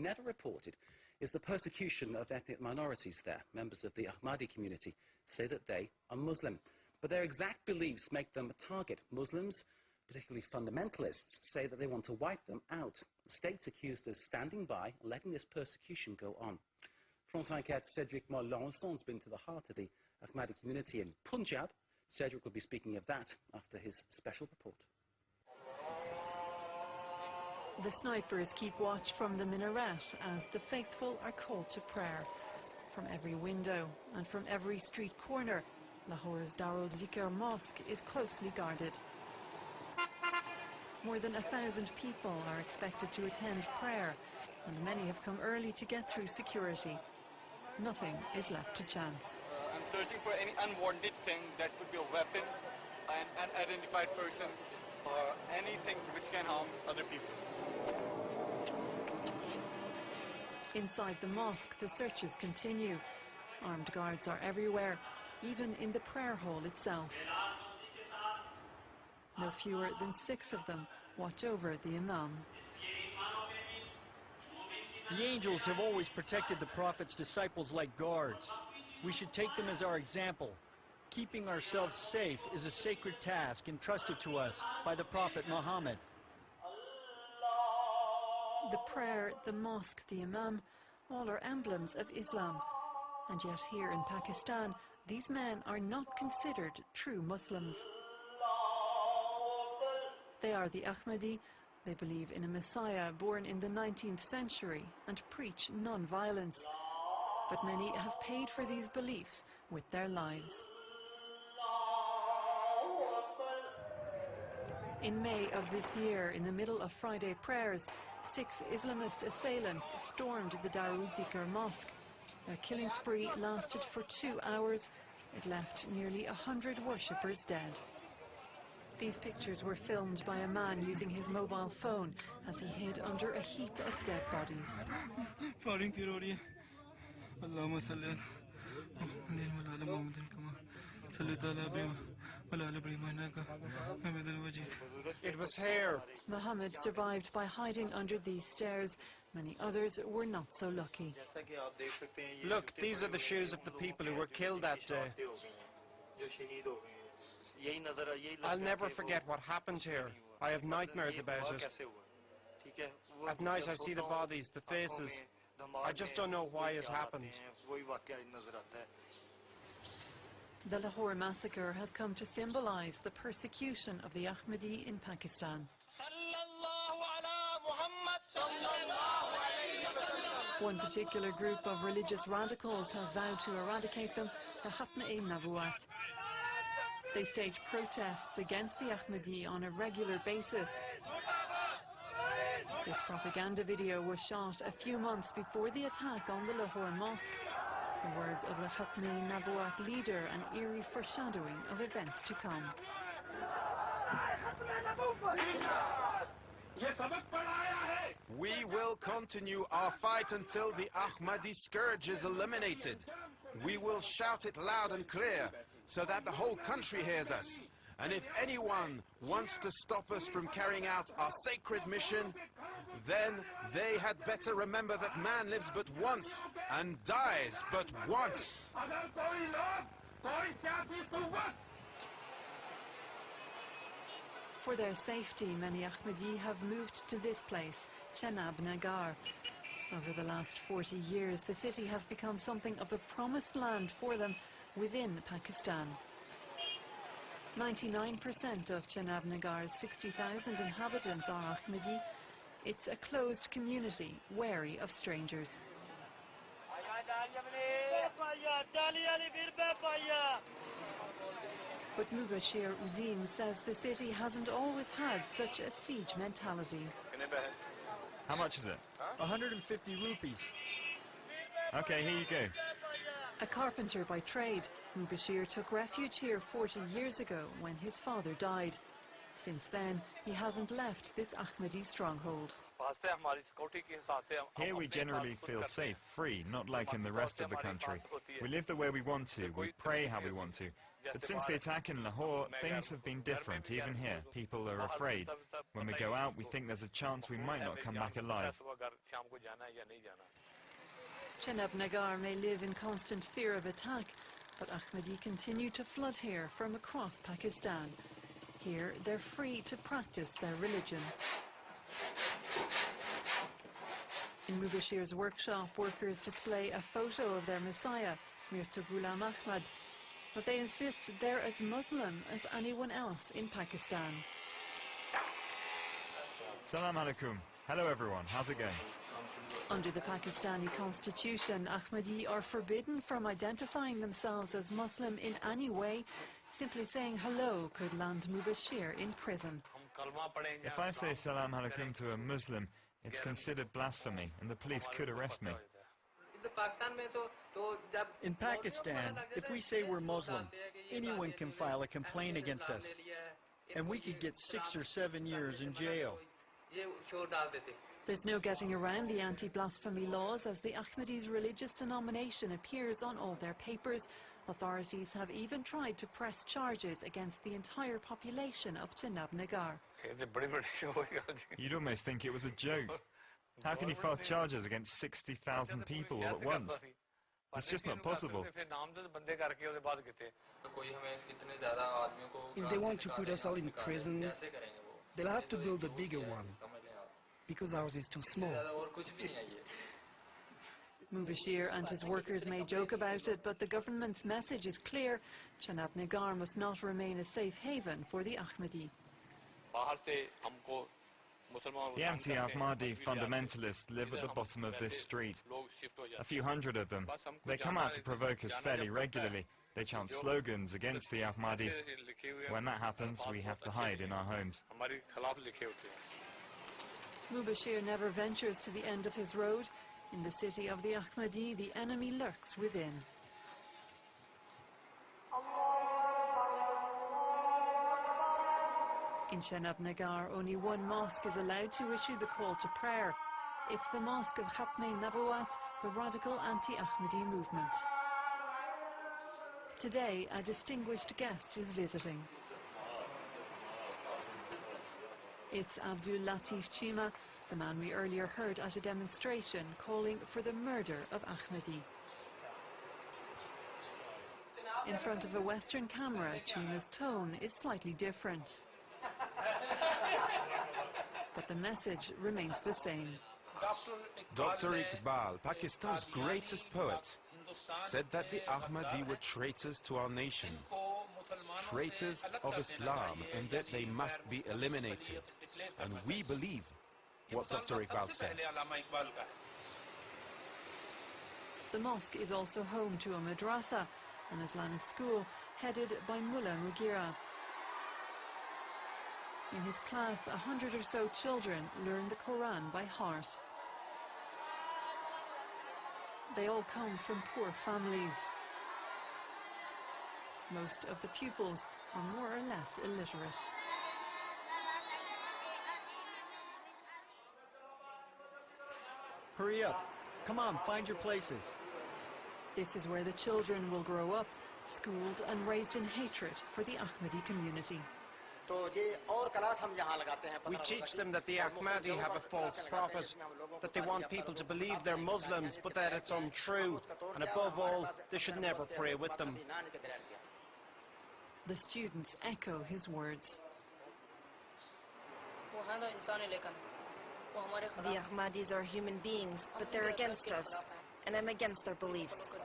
never reported is the persecution of ethnic minorities there. Members of the Ahmadiyya community say that they are Muslim, but their exact beliefs make them a target. Muslims, particularly fundamentalists, say that they want to wipe them out. The state's accused of standing by and letting this persecution go on. France 24's Cédric Molançon's been to the heart of the Ahmadiyya community in Punjab. Cédric will be speaking of that after his special report. The snipers keep watch from the minaret as the faithful are called to prayer. From every window and from every street corner, Lahore's Darul Zikr mosque is closely guarded. More than 1,000 people are expected to attend prayer, and many have come early to get through security. Nothing is left to chance. I'm searching for any unwanted thing that could be a weapon, an unidentified person, or anything which can harm other people. Inside the mosque, the searches continue. Armed guards are everywhere, even in the prayer hall itself. No fewer than 6 of them watch over the imam. The angels have always protected the Prophet's disciples like guards. We should take them as our example. Keeping ourselves safe is a sacred task entrusted to us by the Prophet Muhammad. The prayer, the mosque, the imam, all are emblems of Islam. And yet here in Pakistan, these men are not considered true Muslims. They are the Ahmadi. They believe in a Messiah born in the 19th century and preach non-violence. But many have paid for these beliefs with their lives. In May of this year, in the middle of Friday prayers, 6 Islamist assailants stormed the Darul Zikr mosque. Their killing spree lasted for 2 hours. It left nearly 100 worshippers dead. These pictures were filmed by a man using his mobile phone as he hid under a heap of dead bodies. It was here. Muhammad survived by hiding under these stairs. Many others were not so lucky. Look, these are the shoes of the people who were killed that day. I'll never forget what happened here. I have nightmares about it. At night I see the bodies, the faces. I just don't know why it happened. The Lahore massacre has come to symbolize the persecution of the Ahmadi in Pakistan. One particular group of religious radicals has vowed to eradicate them, the 28th Massacre. They stage protests against the Ahmadi on a regular basis. This propaganda video was shot a few months before the attack on the Lahore mosque. The words of the Khatmi Nabuat leader, an eerie foreshadowing of events to come. We will continue our fight until the Ahmadi scourge is eliminated. We will shout it loud and clear so that the whole country hears us. And if anyone wants to stop us from carrying out our sacred mission, then they had better remember that man lives but once and dies but once. For their safety, many Ahmadi have moved to this place, Chenab Nagar. Over the last 40 years, the city has become something of a promised land for them within Pakistan. 99% of Chenab Nagar's 60,000 inhabitants are Ahmadi. It's a closed community, wary of strangers. But Mubashir Uddin says the city hasn't always had such a siege mentality. How much is it? 150 rupees. Okay, here you go. A carpenter by trade, Mubashir took refuge here 40 years ago when his father died. Since then, he hasn't left this Ahmadi stronghold. Here we generally feel safe, free, not like in the rest of the country. We live the way we want to, we pray how we want to. But since the attack in Lahore, things have been different, even here. People are afraid. When we go out, we think there's a chance we might not come back alive. Chenab Nagar may live in constant fear of attack, but Ahmadi continue to flood here from across Pakistan. Here, they're free to practice their religion. In Mubashir's workshop, workers display a photo of their Messiah, Mirza Ghulam Ahmad, but they insist they're as Muslim as anyone else in Pakistan. Salam alaikum. Hello everyone, how's it going? Under the Pakistani constitution, Ahmadi are forbidden from identifying themselves as Muslim in any way. Simply saying hello could land Mubashir in prison. If I say salam alaikum to a Muslim, it's considered blasphemy and the police could arrest me. In Pakistan, if we say we're Muslim, anyone can file a complaint against us, and we could get 6 or 7 years in jail. There's no getting around the anti-blasphemy laws, as the Ahmadis' religious denomination appears on all their papers. Authorities have even tried to press charges against the entire population of Chenab Nagar. You'd almost think it was a joke. How can you file charges against 60,000 people all at once? It's just not possible. If they want to put us all in prison, they'll have to build a bigger one, because ours is too small. Mubashir and his workers may joke about it, but the government's message is clear. Chenab Nagar must not remain a safe haven for the Ahmadi. The anti-Ahmadi fundamentalists live at the bottom of this street. A few hundred of them. They come out to provoke us fairly regularly. They chant slogans against the Ahmadi. When that happens, we have to hide in our homes. Mubashir never ventures to the end of his road. In the city of the Ahmadi, the enemy lurks within. In Chenab Nagar, only one mosque is allowed to issue the call to prayer. It's the mosque of Khatme Nabuwat, the radical anti-Ahmadi movement. Today, a distinguished guest is visiting. It's Abdul Latif Chima, the man we earlier heard at a demonstration calling for the murder of Ahmadi. In front of a Western camera, Chima's tone is slightly different. But the message remains the same. Dr. Iqbal, Pakistan's greatest poet, said that the Ahmadi were traitors to our nation, traitors of Islam, and that they must be eliminated. And we believe what Dr. Iqbal said. The mosque is also home to a madrasa, an Islamic school headed by Mullah Mugira. In his class, 100 or so children learn the Quran by heart. They all come from poor families. Most of the pupils are more or less illiterate. Hurry up. Come on, find your places. This is where the children will grow up, schooled and raised in hatred for the Ahmadi community. We teach them that the Ahmadi have a false prophet, that they want people to believe they're Muslims, but that it's untrue, and above all, they should never pray with them. The students echo his words. The Ahmadis are human beings, but they're against us, and I'm against their beliefs.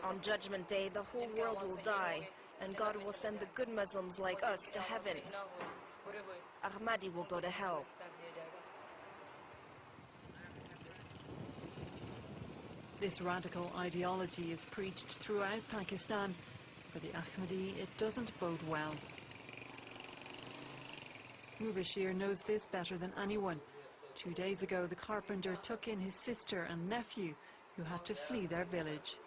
On Judgment Day, the whole world will die, and God will send the good Muslims like us to heaven. Ahmadi will go to hell. This radical ideology is preached throughout Pakistan. For the Ahmadi, it doesn't bode well. Mubashir knows this better than anyone. 2 days ago, the carpenter took in his sister and nephew, who had to flee their village.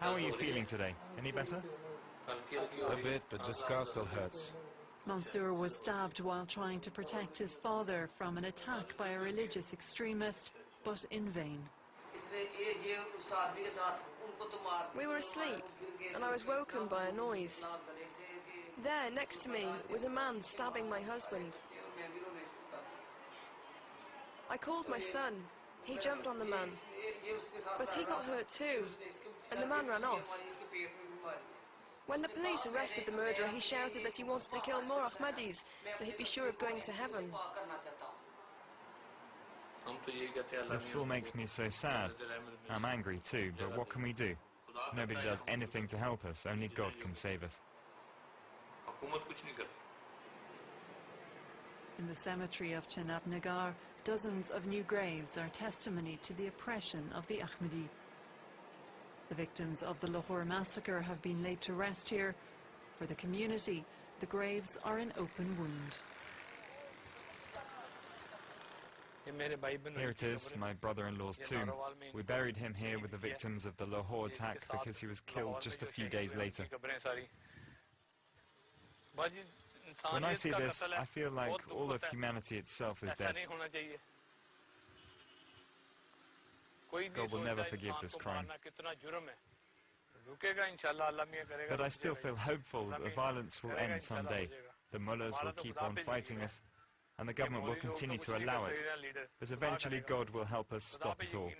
How are you feeling today? Any better? A bit, but the scar still hurts. Mansour was stabbed while trying to protect his father from an attack by a religious extremist, but in vain. We were asleep, and I was woken by a noise. There, next to me, was a man stabbing my husband. I called my son. He jumped on the man. But he got hurt too, and the man ran off. When the police arrested the murderer, he shouted that he wanted to kill more Ahmadis, so he'd be sure of going to heaven. This all makes me so sad. I'm angry too, but what can we do? Nobody does anything to help us. Only God can save us. In the cemetery of Chenab Nagar, dozens of new graves are testimony to the oppression of the Ahmadi. The victims of the Lahore massacre have been laid to rest here. For the community, the graves are an open wound. Here it is, my brother-in-law's tomb. We buried him here with the victims of the Lahore attack because he was killed just a few days later. When I see this, I feel like all of humanity itself is dead. God will never forgive this crime. But I still feel hopeful that the violence will end someday. The mullahs will keep on fighting us, and the government will continue to allow it. But eventually God will help us stop it all.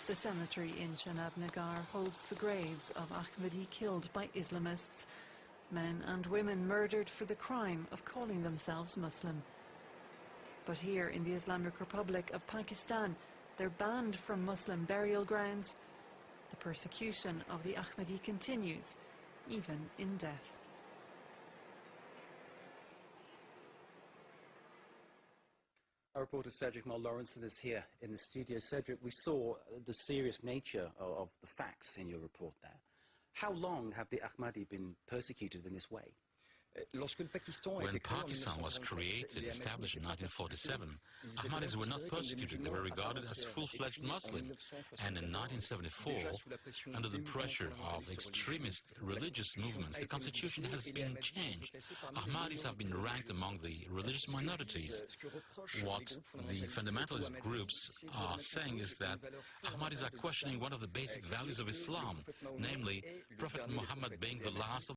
The cemetery in Chenab Nagar holds the graves of Ahmadi killed by Islamists, men and women murdered for the crime of calling themselves Muslim. But here in the Islamic Republic of Pakistan, they're banned from Muslim burial grounds. The persecution of the Ahmadi continues, even in death. Our reporter Cedric Moll-Lawrenson is here in the studio. Cedric, we saw the serious nature of the facts in your report there. How long have the Ahmadi been persecuted in this way? When Pakistan was created, established in 1947, Ahmadis were not persecuted. They were regarded as full-fledged Muslim. And in 1974, under the pressure of extremist religious movements, the constitution has been changed. Ahmadis have been ranked among the religious minorities. What the fundamentalist groups are saying is that Ahmadis are questioning one of the basic values of Islam, namely Prophet Muhammad being the last of